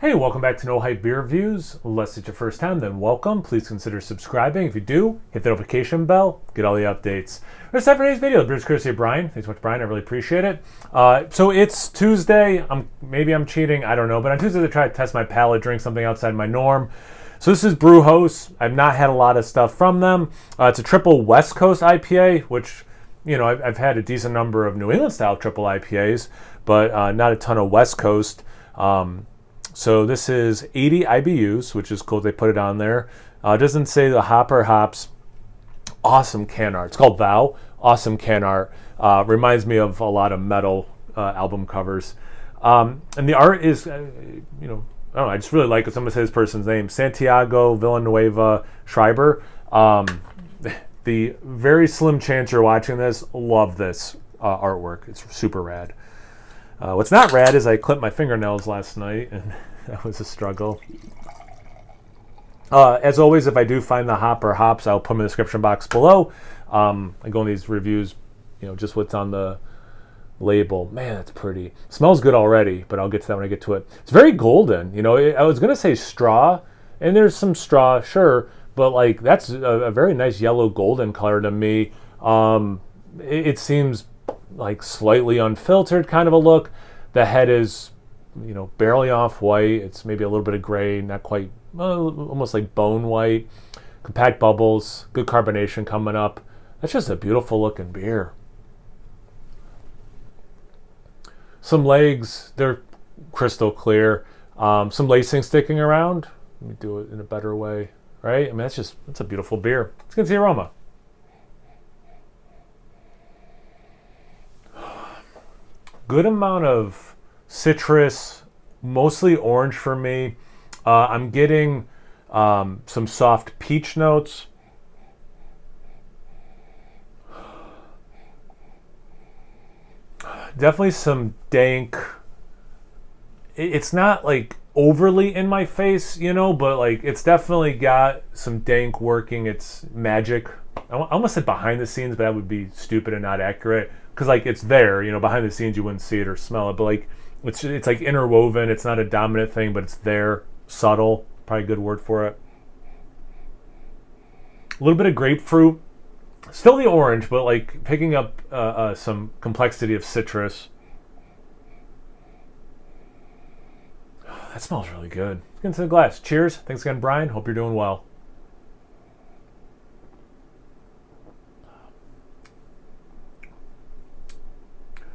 Hey, welcome back to No Hype Beer Reviews. Unless it's your first time, then welcome. Please consider subscribing. If you do, hit the notification bell, get all the updates. That's it for today's video. The beer's courtesy of Brian. Thanks so much, Brian. I really appreciate it. So it's Tuesday. Maybe I'm cheating. I don't know. But on Tuesday, I try to test my palate, drink something outside my norm. So this is Brujos. I've not had a lot of stuff from them. It's a triple West Coast IPA, which, you know, I've had a decent number of New England style triple IPAs, but not a ton of West Coast. So this is 80 IBUs, which is cool. They put it on there. It doesn't say the hop or hops. Awesome can art. It's called Vow. Awesome can art. Reminds me of a lot of metal album covers. And the art is, I don't know. I just really like it. Someone says this person's name, Santiago Villanueva Schreiber. The very slim chance you're watching this, love this artwork. It's super rad. What's not rad is I clipped my fingernails last night, and that was a struggle. As always, if I do find the hop or hops, I'll put them in the description box below. I go in these reviews, just what's on the label. Man, that's pretty. Smells good already, but I'll get to that when I get to it. It's very golden. I was going to say straw, and there's some straw, sure, but like that's a very nice yellow golden color to me. It seems like slightly unfiltered kind of a look. The head is, barely off white. It's maybe a little bit of gray, not quite, almost like bone white. Compact bubbles, good carbonation coming up. That's just a beautiful looking beer. Some legs, they're crystal clear. Some lacing sticking around. Let me do it in a better way, right? I mean, that's a beautiful beer. Let's get the aroma. Good amount of citrus, mostly orange for me. I'm getting some soft peach notes. Definitely some dank. It's not like overly in my face, but like it's definitely got some dank working. It's magic. I almost said behind the scenes, but that would be stupid and not accurate. Because like it's there, behind the scenes you wouldn't see it or smell it, but like it's like interwoven. It's not a dominant thing, but it's there, subtle. Probably a good word for it. A little bit of grapefruit, still the orange, but like picking up some complexity of citrus. That smells really good. Let's get into the glass. Cheers. Thanks again, Brian. Hope you're doing well.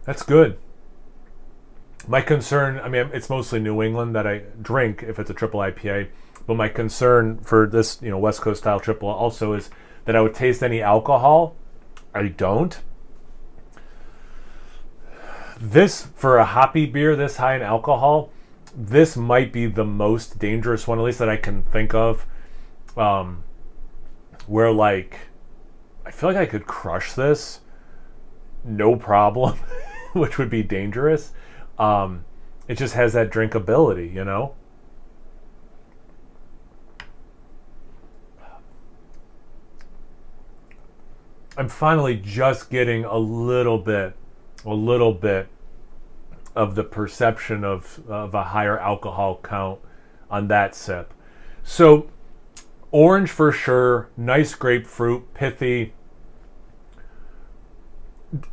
That's good. My concern, it's mostly New England that I drink if it's a triple IPA, but my concern for this, West Coast style triple also is that I would taste any alcohol. I don't. This, for a hoppy beer this high in alcohol, this might be the most dangerous one, at least that I can think of, where like, I feel like I could crush this, no problem. Which would be dangerous. It just has that drinkability, I'm finally just getting a little bit of the perception of a higher alcohol count on that sip. So orange for sure, nice grapefruit, pithy.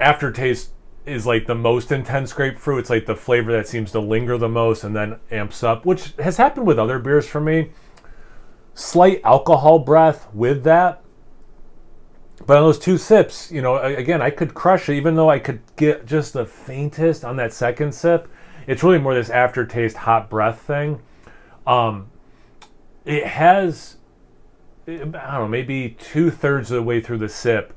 Aftertaste is like the most intense grapefruit. It's like the flavor that seems to linger the most and then amps up, which has happened with other beers for me. Slight alcohol breath with that. But on those two sips, again, I could crush it, even though I could get just the faintest on that second sip. It's really more this aftertaste, hot breath thing. It has, I don't know, maybe 2/3 of the way through the sip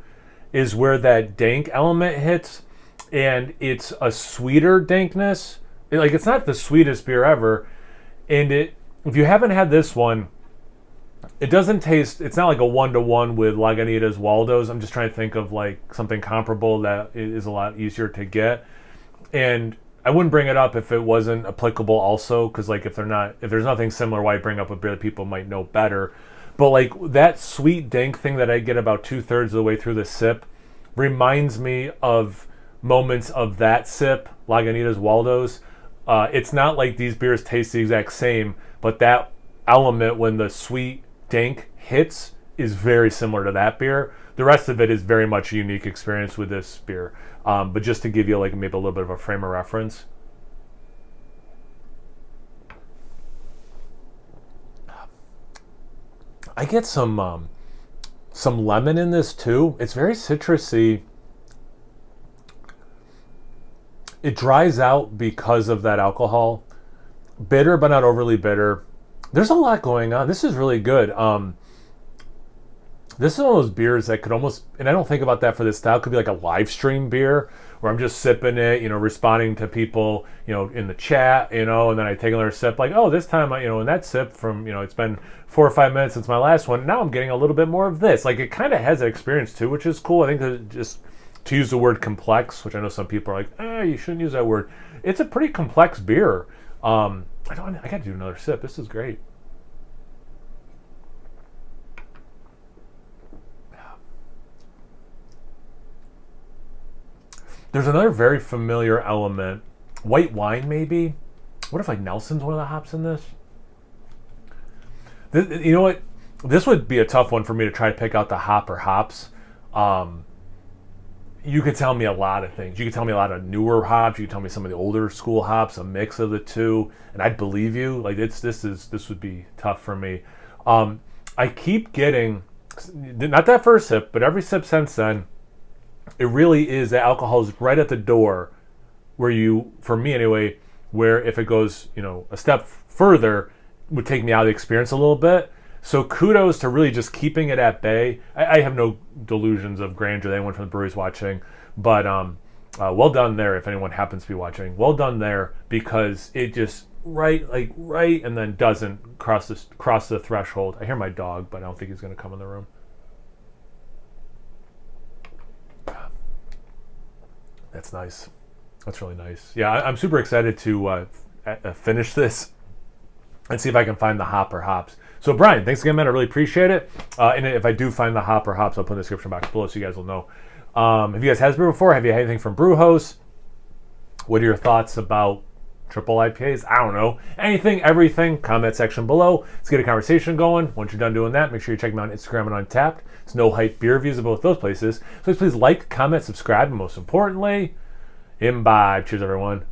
is where that dank element hits. And it's a sweeter dankness. It's not the sweetest beer ever. And if you haven't had this one, it doesn't taste, it's not like a 1-to-1 with Lagunitas Waldo's. I'm just trying to think of like something comparable that is a lot easier to get. And I wouldn't bring it up if it wasn't applicable also, because like if there's nothing similar, why bring up a beer that people might know better. But like that sweet dank thing that I get about 2/3 of the way through the sip reminds me of moments of that sip, Lagunitas Waldo's, It's not like these beers taste the exact same, but that element when the sweet dank hits is very similar to that beer. The rest of it is very much a unique experience with this beer. But just to give you like maybe a little bit of a frame of reference. I get some lemon in this too. It's very citrusy. It dries out because of that alcohol. Bitter, but not overly bitter. There's a lot going on. This is really good. This is one of those beers that could almost, and I don't think about that for this style, could be like a live stream beer where I'm just sipping it, responding to people, in the chat, and then I take another sip like, oh, this time, in that sip from, it's been 4 or 5 minutes since my last one. Now I'm getting a little bit more of this. Like it kind of has that experience too, which is cool. I think that just to use the word complex, which I know some people are like, you shouldn't use that word. It's a pretty complex beer. I got to do another sip. This is great. There's another very familiar element. White wine, maybe? What if like Nelson's one of the hops in this? You know what? This would be a tough one for me to try to pick out the hop or hops. You could tell me a lot of things. You could tell me a lot of newer hops. You could tell me some of the older school hops, a mix of the two, and I'd believe you. Like this would be tough for me. I keep getting, not that first sip, but every sip since then, it really is that alcohol is right at the door where for me anyway, where if it goes, a step further, would take me out of the experience a little bit. So kudos to really just keeping it at bay. I have no delusions of grandeur. Anyone from the brewery's watching, but well done there. If anyone happens to be watching, well done there, because it just right, and then doesn't cross the threshold. I hear my dog, but I don't think he's going to come in the room. That's nice. That's really nice. Yeah, I'm super excited to finish this and see if I can find the hop or hops. So Brian, thanks again, man. I really appreciate it. And if I do find the hop or hops, I'll put in the description box below so you guys will know. Have you guys had this beer before? Have you had anything from Brujos? What are your thoughts about triple IPAs? I don't know. Anything, everything, comment section below. Let's get a conversation going. Once you're done doing that, make sure you check me out on Instagram and Untapped. It's No Hype Beer Reviews of both those places. So please like, comment, subscribe, and most importantly, imbibe. Cheers, everyone.